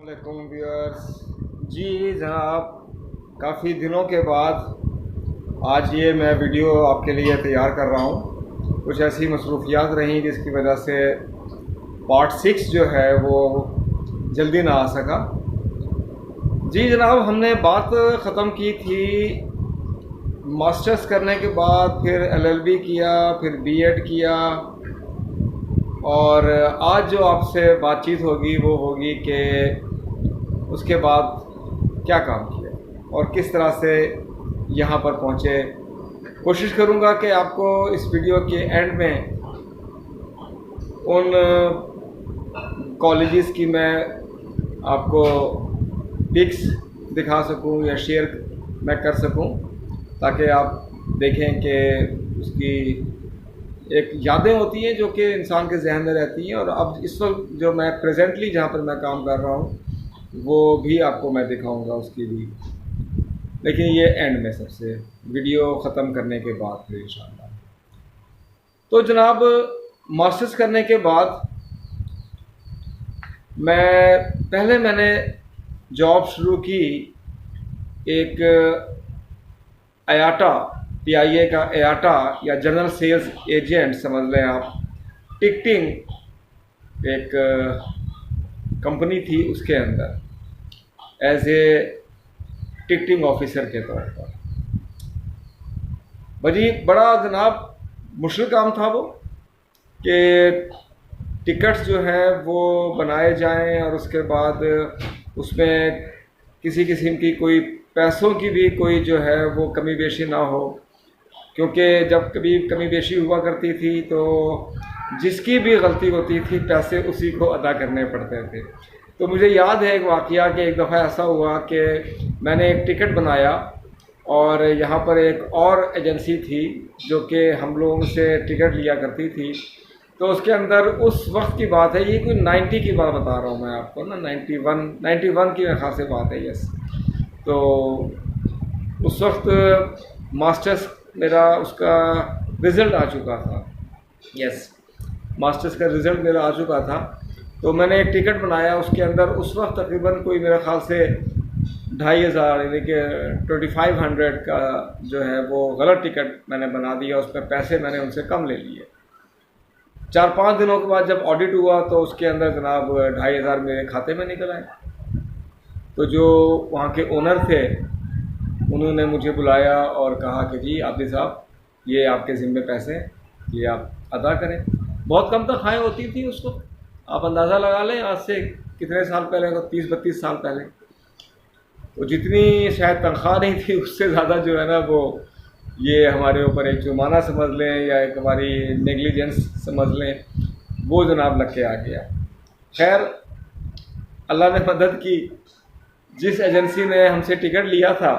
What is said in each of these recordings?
वालेकुम व्यूअर्स। जी जनाब, काफ़ी दिनों के बाद आज ये मैं वीडियो आपके लिए तैयार कर रहा हूँ। कुछ ऐसी मसरूफियात रहीं जिसकी वजह से पार्ट 6 जो है वो जल्दी ना आ सका। जी जनाब, हमने बात ख़त्म की थी मास्टर्स करने के बाद, फिर एलएलबी किया, फिर बीएड किया, और आज जो आपसे बातचीत होगी वो होगी कि उसके बाद क्या काम किया और किस तरह से यहाँ पर पहुँचे। कोशिश करूँगा कि आपको इस वीडियो के एंड में उन कॉलेजेस की मैं आपको पिक्स दिखा सकूँ या शेयर मैं कर सकूँ, ताकि आप देखें कि उसकी एक यादें होती हैं जो कि इंसान के जहन में रहती हैं। और अब इस वक्त जो मैं प्रेजेंटली जहाँ पर मैं काम कर रहा हूँ वो भी आपको मैं दिखाऊंगा उसकी भी, लेकिन ये एंड में सबसे वीडियो ख़त्म करने के बाद फिर इंशाल्लाह। तो जनाब, मास्टर्स करने के बाद मैंने जॉब शुरू की एक आयाटा, PIA का आयाटा या जनरल सेल्स एजेंट समझ लें आप, टिकटिंग एक कंपनी थी, उसके अंदर एज ए टिकटिंग ऑफिसर के तौर पर। बड़ी बड़ा जनाब मुश्किल काम था वो, कि टिकट्स जो हैं वो बनाए जाएं और उसके बाद उसमें किसी किस्म की कोई पैसों की भी कोई जो है वो कमी बेशी ना हो, क्योंकि जब कभी कमी बेशी हुआ करती थी तो जिसकी भी गलती होती थी पैसे उसी को अदा करने पड़ते थे। तो मुझे याद है एक वाक़या कि एक दफ़ा ऐसा हुआ कि मैंने एक टिकट बनाया और यहाँ पर एक और एजेंसी थी जो कि हम लोगों से टिकट लिया करती थी। तो उसके अंदर उस वक्त की बात है, ये कोई 90 की बात बता रहा हूँ मैं आपको ना, 91 की खास बात है। यस, तो उस वक्त मास्टर्स मेरा उसका रिज़ल्ट आ चुका था। यस, मास्टर्स का रिज़ल्ट मेरा आ चुका था। तो मैंने एक टिकट बनाया, उसके अंदर उस वक्त तकरीबन कोई मेरा ख्याल से 2500 यानी कि 2500 का जो है वो गलत टिकट मैंने बना दिया। उसमें पैसे मैंने उनसे कम ले लिए। 4-5 दिनों के बाद जब ऑडिट हुआ तो उसके अंदर जनाब 2500 मेरे खाते में निकल आए। तो जो वहाँ के ओनर थे उन्होंने मुझे बुलाया और कहा कि जी आबिद साहब, ये आपके ज़िम्मे पैसे हैं, ये आप अदा करें। बहुत कम तनख्वाहें होती थी उस वक्त, आप अंदाज़ा लगा लें आज से कितने साल पहले, तो 30-32 साल पहले। तो जितनी शायद तनख्वाह नहीं थी उससे ज़्यादा जो है ना वो ये हमारे ऊपर एक जुर्माना समझ लें या एक हमारी नेग्लिजेंस समझ लें, वो जनाब लग के आ गया। खैर अल्लाह ने मदद की। जिस एजेंसी ने हमसे टिकट लिया था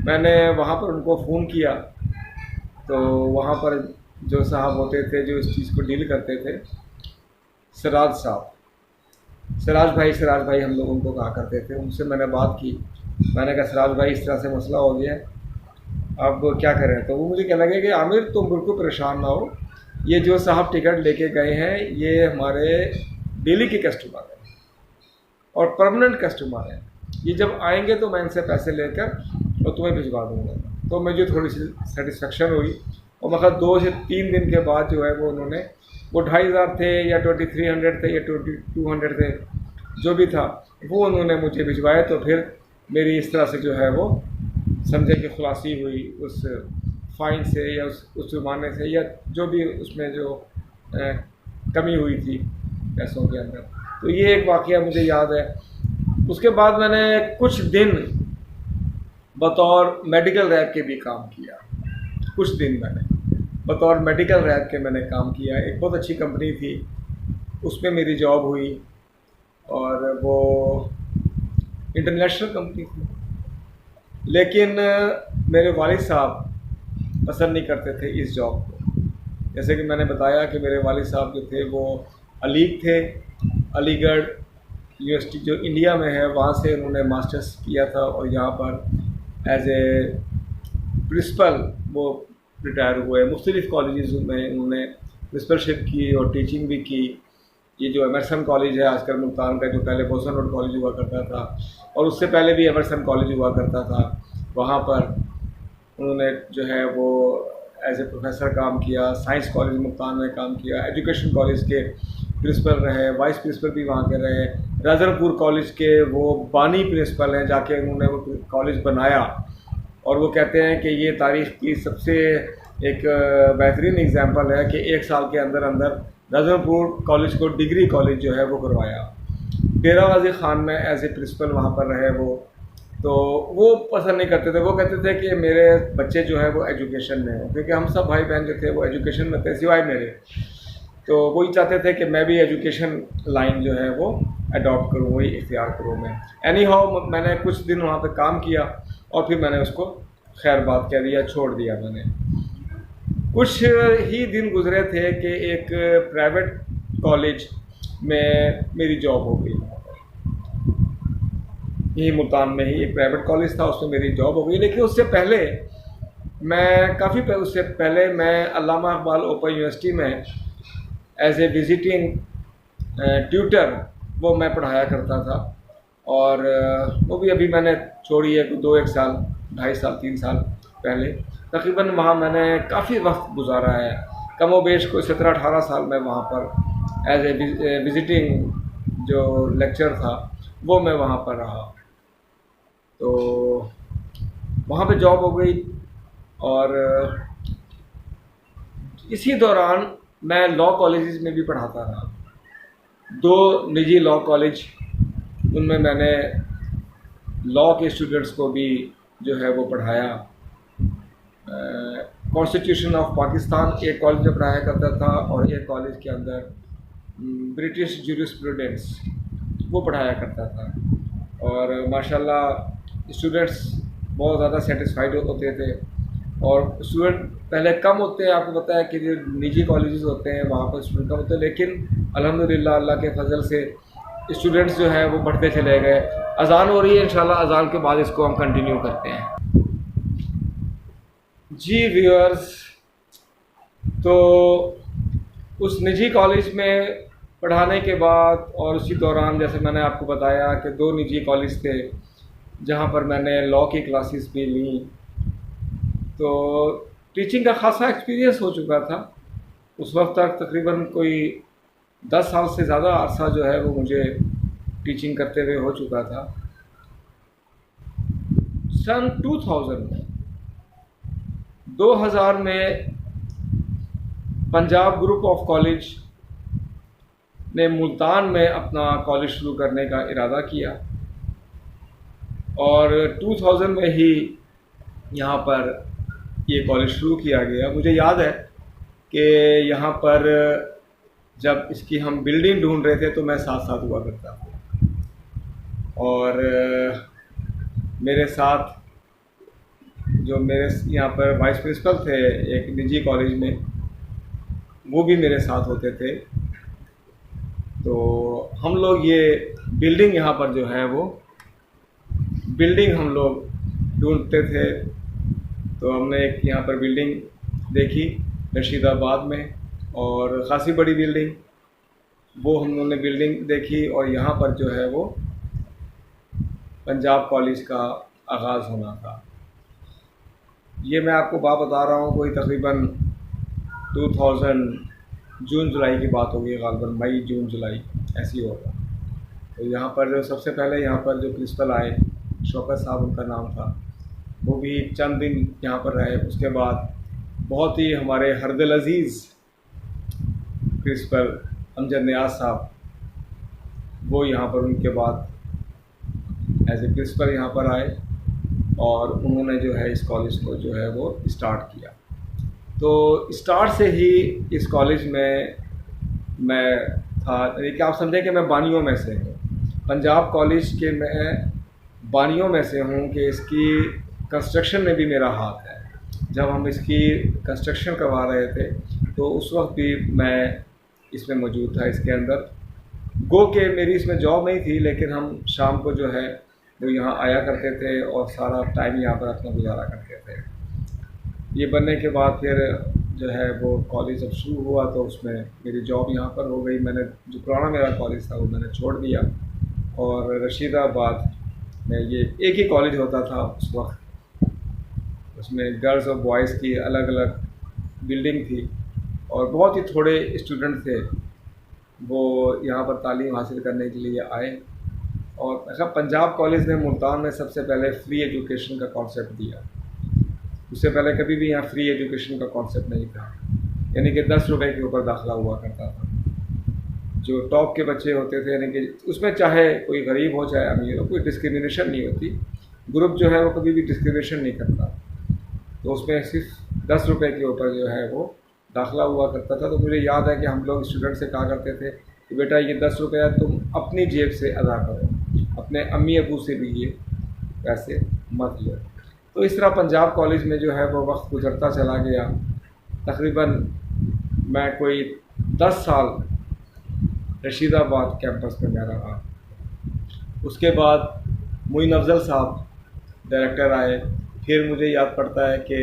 मैंने वहाँ पर उनको फ़ोन किया, तो वहाँ पर जो साहब होते थे जो इस चीज़ को डील करते थे, सिराज साहब, सिराज भाई हम लोग उनको कहा करते थे, उनसे मैंने बात की। मैंने कहा सिराज भाई इस तरह से मसला हो गया है, अब क्या करें। तो वो मुझे कहने लगे कि आमिर तुम बिल्कुल परेशान ना हो, ये जो साहब टिकट लेके गए हैं ये हमारे डेली के कस्टमर हैं और परमानेंट कस्टमर हैं, ये जब आएंगे तो मैं इनसे पैसे लेकर और तुम्हें भिजवा दूँगा। तो मुझे थोड़ी सी सेटिस्फेक्शन हुई और मतलब 2 से 3 दिन के बाद जो है वो उन्होंने, वो 2500 थे या 2300 थे या 2200 थे, जो भी था वो उन्होंने मुझे भिजवाए। तो फिर मेरी इस तरह से जो है वो समझे कि खुलासी हुई उस फ़ाइन से या उस जुर्माने से, या जो भी उसमें जो कमी हुई थी पैसों के अंदर। तो ये एक वाक़या मुझे याद है। उसके बाद मैंने कुछ दिन बतौर मेडिकल रैप के भी काम किया। कुछ दिन मैंने बतौर मेडिकल रैप के मैंने काम किया। एक बहुत अच्छी कंपनी थी, उसमें मेरी जॉब हुई और वो इंटरनेशनल कंपनी थी। लेकिन मेरे वालिद साहब पसंद नहीं करते थे इस जॉब को। जैसे कि मैंने बताया कि मेरे वालिद साहब जो थे वो अलीग थे, अलीगढ़ यूनिवर्सिटी जो इंडिया में है वहाँ से उन्होंने मास्टर्स किया था और यहाँ पर एज ए प्रिंसिपल वो रिटायर हुए। मुख्तलिफ़ कॉलेजेस में उन्होंने प्रिंसिपलशिप की और टीचिंग भी की। ये जो एमरसन कॉलेज है आजकल मुल्तान का, जो पहले बोसन रोड कॉलेज हुआ करता था और उससे पहले भी एमरसन कॉलेज हुआ करता था, वहाँ पर उन्होंने जो है वो एज ए प्रोफेसर काम किया। साइंस कॉलेज मुल्तान में काम किया, एजुकेशन कॉलेज के प्रिंसिपल रहे, वाइस प्रिंसिपल भी वहाँ के रहे। राजनपुर कॉलेज के वो बानी प्रिंसिपल हैं, जाके उन्होंने वो कॉलेज बनाया और वो कहते हैं कि ये तारीख़ की सबसे एक बेहतरीन एग्जांपल है कि एक साल के अंदर अंदर राजनपुर कॉलेज को डिग्री कॉलेज जो है वो करवाया। डेरा गाजी खान में एज ए प्रिंसिपल वहाँ पर रहे वो, तो वो पसंद नहीं करते थे। वो कहते थे कि मेरे बच्चे जो है वो एजुकेशन में हो, क्योंकि हम सब भाई बहन जो थे वो एजुकेशन में थे सिवाय मेरे। तो वही चाहते थे कि मैं भी एजुकेशन लाइन जो है वो अडॉप्ट करूँ, वही इख्तियार करूँ मैं। एनी हाउ मैंने कुछ दिन वहाँ पे काम किया और फिर मैंने उसको खैर बात कह दिया, छोड़ दिया मैंने। कुछ ही दिन गुजरे थे कि एक प्राइवेट कॉलेज में मेरी जॉब हो गई। यही मुल्तान में ही एक प्राइवेट कॉलेज था, उसमें मेरी जॉब हो गई। लेकिन उससे पहले उससे पहले मैं अल्लामा इकबाल ओपन यूनिवर्सिटी में एज ए विजिटिंग ट्यूटर वो मैं पढ़ाया करता था। और वो भी अभी मैंने छोड़ी है, 2-1 साल, 2.5 साल, 3 साल पहले। तकरीबन वहाँ मैंने काफ़ी वक्त गुजारा है, कमो बेश कोई 17-18 साल मैं वहाँ पर एज ए विजिटिंग जो लेक्चर था वो मैं वहाँ पर रहा। तो वहाँ पे जॉब हो गई और इसी दौरान मैं लॉ कॉलेजेस में भी पढ़ाता रहा। 2 निजी लॉ कॉलेज, उनमें मैंने लॉ के स्टूडेंट्स को भी जो है वो पढ़ाया। कॉन्स्टिट्यूशन ऑफ पाकिस्तान एक कॉलेज में पढ़ाया करता था और एक कॉलेज के अंदर ब्रिटिश जूरिस्प्रूडेंस वो पढ़ाया करता था। और माशाल्लाह स्टूडेंट्स बहुत ज़्यादा सेटिस्फाइड होते थे। और स्टूडेंट पहले कम होते हैं, आपको पता है कि जो निजी कॉलेजेस होते हैं वहाँ पर स्टूडेंट कम होते हैं, लेकिन अल्हम्दुलिल्लाह अल्लाह के फजल से स्टूडेंट्स जो है वो बढ़ते चले गए। अजान हो रही है, इंशाल्लाह अजान के बाद इसको हम कंटिन्यू करते हैं। जी व्यूअर्स, तो उस निजी कॉलेज में पढ़ाने के बाद और उसी दौरान जैसे मैंने आपको बताया कि 2 निजी कॉलेज थे जहाँ पर मैंने लॉ की क्लासेस भी ली, तो टीचिंग का ख़ासा एक्सपीरियंस हो चुका था। उस वक्त तक तकरीबन कोई 10 साल से ज़्यादा अरसा जो है वो मुझे टीचिंग करते हुए हो चुका था। सन 2000 में पंजाब ग्रुप ऑफ कॉलेज ने मुल्तान में अपना कॉलेज शुरू करने का इरादा किया और 2000 में ही यहाँ पर ये कॉलेज शुरू किया गया। मुझे याद है कि यहाँ पर जब इसकी हम बिल्डिंग ढूंढ रहे थे तो मैं साथ साथ हुआ करता था और मेरे साथ जो मेरे यहाँ पर वाइस प्रिंसिपल थे एक निजी कॉलेज में, वो भी मेरे साथ होते थे। तो हम लोग ये बिल्डिंग यहाँ पर जो है वो बिल्डिंग हम लोग ढूंढते थे। तो हमने एक यहाँ पर बिल्डिंग देखी रशीदाबाद में और ख़ासी बड़ी बिल्डिंग, वो हम लोगों ने बिल्डिंग देखी और यहाँ पर जो है वो पंजाब कॉलेज का आगाज़ होना था। ये मैं आपको बात बता रहा हूँ, कोई तकरीबन 2000 जून जुलाई की बात होगी, ग़ालिबन मई जून जुलाई ऐसी होगा। तो यहाँ पर जो सबसे पहले यहाँ पर जो प्रिंसिपल आए, शौकत साहब उनका नाम था, वो भी चंद दिन यहाँ पर रहे। उसके बाद बहुत ही हमारे हरदिल अज़ीज़ प्रिंसिपल अमजद नियाज़ साहब, वो यहाँ पर उनके बाद एज ए प्रिंसिपल यहाँ पर आए और उन्होंने जो है इस कॉलेज को जो है वो स्टार्ट किया। तो स्टार्ट से ही इस कॉलेज में मैं था, कि आप समझें कि मैं बानियों में से हूँ, पंजाब कॉलेज के मैं बानियों में से हूँ कि इसकी कंस्ट्रक्शन में भी मेरा हाथ है। जब हम इसकी कंस्ट्रक्शन करवा रहे थे तो उस वक्त भी मैं इसमें मौजूद था इसके अंदर। गो के मेरी इसमें जॉब नहीं थी, लेकिन हम शाम को जो है वो यहाँ आया करते थे और सारा टाइम यहाँ पर अपना गुजारा करते थे। ये बनने के बाद फिर जो है वो कॉलेज जब शुरू हुआ तो उसमें मेरी जॉब यहाँ पर हो गई। मैंने जो पुराना मेरा कॉलेज था वो मैंने छोड़ दिया और रशीदाबाद में ये एक ही कॉलेज होता था उस वक्त। उसमें गर्ल्स और बॉयज़ की अलग अलग बिल्डिंग थी और बहुत ही थोड़े स्टूडेंट थे वो यहाँ पर तालीम हासिल करने के लिए आए। और अच्छा, पंजाब कॉलेज ने मुल्तान में सबसे पहले फ्री एजुकेशन का कॉन्सेप्ट दिया। उससे पहले कभी भी यहाँ फ्री एजुकेशन का कॉन्सेप्ट नहीं था, यानी कि 10 रुपए के ऊपर दाखिला हुआ करता था। जो टॉप के बच्चे होते थे, यानी कि उसमें चाहे कोई गरीब हो चाहे अमीर हो, कोई डिस्क्रिमिनेशन नहीं होती, ग्रुप जो है वो कभी भी डिस्क्रिमिनेशन नहीं करता। तो उसमें सिर्फ 10 रुपये के ऊपर जो है वो दाखिला हुआ करता था। तो मुझे याद है कि हम लोग स्टूडेंट से कहा करते थे कि बेटा ये 10 रुपया तुम अपनी जेब से अदा करो, अपने अम्मी अबू से भी ये पैसे मत लो। तो इस तरह पंजाब कॉलेज में जो है वो वक्त गुजरता चला गया। तकरीबन मैं कोई 10 साल रशीदाबाद कैंपस में मैं रहा। उसके बाद मोइन अफजल साहब डायरेक्टर आए। फिर मुझे याद पड़ता है कि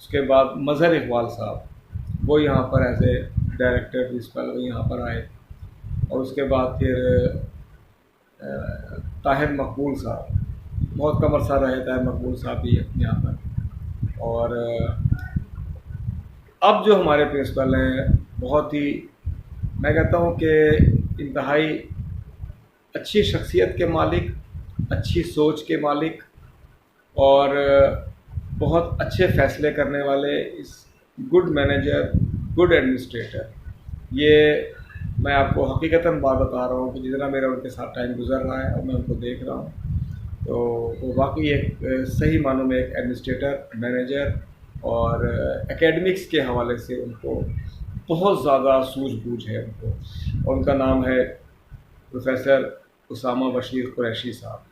उसके बाद मज़हर इकबाल साहब वो यहाँ पर एज ए डायरेक्टर प्रिंसिपल वो यहाँ पर आए। और उसके बाद फिर ताहिर मकबूल साहब, बहुत कम अरसा रहे ताहिर मकबूल साहब भी यहाँ पर। और अब जो हमारे प्रिंसिपल हैं बहुत ही, मैं कहता हूँ कि इंतहाई अच्छी शख्सियत के मालिक, अच्छी सोच के मालिक और बहुत अच्छे फ़ैसले करने वाले, इस गुड मैनेजर, गुड एडमिनिस्ट्रेटर। ये मैं आपको हकीकतन बात बता रहा हूँ कि जितना मेरा उनके साथ टाइम गुजर रहा है और मैं उनको देख रहा हूँ तो वो वाकई एक सही मानों में एक एडमिनिस्ट्रेटर, मैनेजर और एकेडमिक्स के हवाले से उनको बहुत ज़्यादा सूझबूझ है उनको। और उनका नाम है प्रोफेसर उसामा बशीर कुरैशी साहब।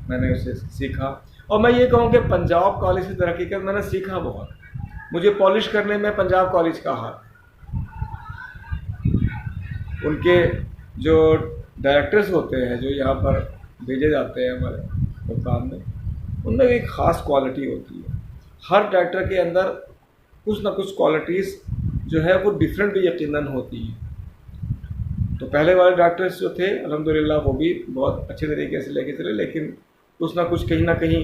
मैंने उससे सीखा। और मैं ये कहूँ कि पंजाब कॉलेज की तरक्की मैंने सीखा बहुत। मुझे पॉलिश करने में पंजाब कॉलेज का हाथ, उनके जो डायरेक्टर्स होते हैं जो यहाँ पर भेजे जाते हैं हमारे मुल्तान में, उनमें एक ख़ास क्वालिटी होती है। हर डायरेक्टर के अंदर कुछ ना कुछ क्वालिटीज़ जो है वो डिफरेंट भी यकीनन होती है। तो पहले वाले डायरेक्टर्स जो थे अल्हम्दुलिल्लाह वो भी बहुत अच्छे तरीके से लेके चले, लेकिन कुछ ना कुछ कहीं ना कहीं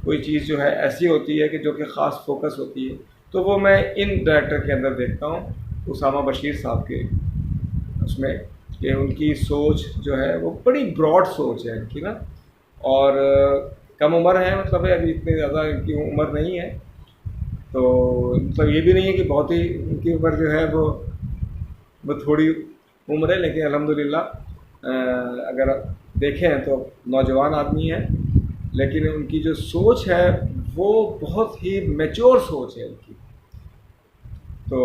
कोई चीज़ जो है ऐसी होती है कि जो कि ख़ास फोकस होती है। तो वो मैं इन डायरेक्टर के अंदर देखता हूँ, उसामा बशीर साहब के उसमें, कि उनकी सोच जो है वो बड़ी ब्रॉड सोच है इनकी ना। और कम उम्र है, मतलब अभी इतनी ज़्यादा इनकी उम्र नहीं है, तो मतलब ये भी नहीं है कि बहुत ही उनकी उम्र जो है वो थोड़ी उम्र है, लेकिन अल्हम्दुलिल्लाह अगर देखें तो नौजवान आदमी है। लेकिन उनकी जो सोच है वो बहुत ही मैच्योर सोच है उनकी। तो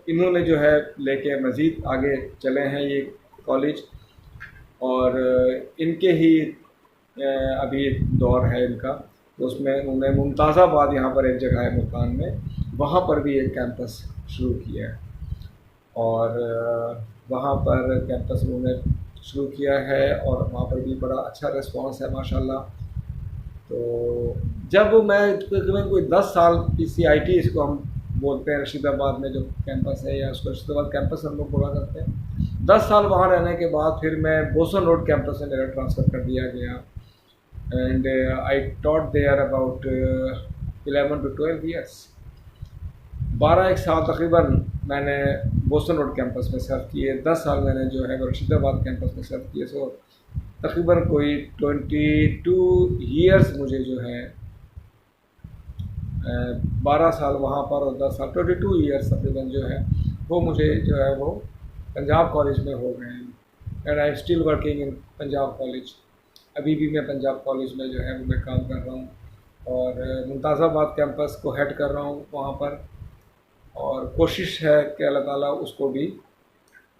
इन्होंने जो है लेके मज़ीद आगे चले हैं ये कॉलेज। और इनके ही अभी दौर है इनका, तो उसमें उन्होंने मुमताज़ाबाद यहाँ पर एक जगह है मुल्तान में, वहाँ पर भी एक कैंपस शुरू किया है। और वहाँ पर कैंपस उन्होंने शुरू किया है और वहाँ पर भी बड़ा अच्छा रिस्पांस है माशाल्लाह। तो जब मैं तकरीबन कोई 10 साल PCIT इसको हम बोलते हैं, रशीदाबाद में जो कैंपस है, या उसको रशीदाबाद कैंपस हम लोग बोला करते हैं। 10 साल वहाँ रहने के बाद फिर मैं बोसन रोड कैंपस में मेरा ट्रांसफ़र कर दिया गया। And I taught there about 11 to 12 years. 12 साल तकरीबन मैंने बोसन रोड कैंपस में सर्व किए। 10 साल मैंने जो है रशीदाबाद कैंपस में सर्व किए। सो तकरीबन कोई 22 ईयर्स मुझे जो है 12 साल वहाँ पर और 10 साल 22 ईयर्स तकरीबन जो है वो मुझे जो है वो पंजाब कॉलेज में हो गए हैं। And I am still working in Punjab college. अभी भी मैं पंजाब कॉलेज में जो है वो मैं काम कर रहा हूँ और मुमताज़ाबाद कैंपस को हेड कर रहा हूँ वहाँ पर। और कोशिश है कि अल्लाह ताला उसको भी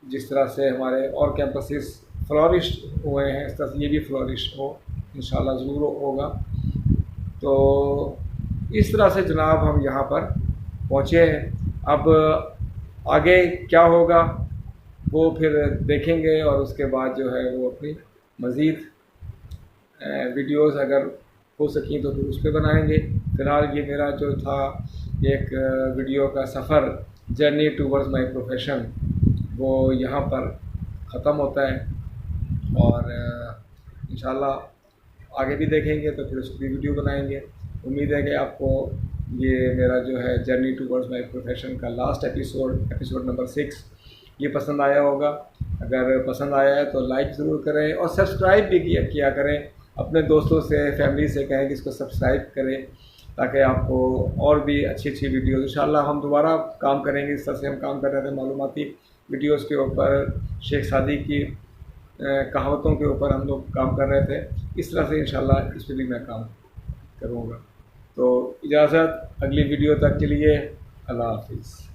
जिस तरह से हमारे और कैंपसेस फ्लॉरिश हुए हैं इस तरह से ये भी फ्लॉरिश हो, इंशाल्लाह ज़रूर होगा। तो इस तरह से जनाब हम यहाँ पर पहुँचे हैं। अब आगे क्या होगा वो फिर देखेंगे और उसके बाद जो है वो अपनी मज़ीद वीडियोज़ अगर हो सकें तो फिर उस पर बनाएंगे। फ़िलहाल ये मेरा जो था एक वीडियो का सफ़र, जर्नी टूवर्ड्स माय प्रोफेशन, वो यहाँ पर ख़त्म होता है। और इंशाल्लाह आगे भी देखेंगे तो फिर उसकी वीडियो बनाएंगे। उम्मीद है कि आपको ये मेरा जो है जर्नी टूवर्ड्स माय प्रोफेशन का लास्ट एपिसोड नंबर 6 ये पसंद आया होगा। अगर पसंद आया है तो लाइक ज़रूर करें और सब्सक्राइब भी किया करें। अपने दोस्तों से, फैमिली से कहें कि इसको सब्सक्राइब करें, ताकि आपको और भी अच्छी अच्छी वीडियोज़ इंशाल्लाह हम दोबारा काम करेंगे। इस तरह से हम काम कर रहे थे मालूमाती वीडियोज़ के ऊपर, शेख सादी की कहावतों के ऊपर हम लोग काम कर रहे थे। इस तरह से इंशाल्लाह इस पर भी मैं काम करूँगा। तो इजाज़त, अगली वीडियो तक के लिए अल्लाह हाफिज़।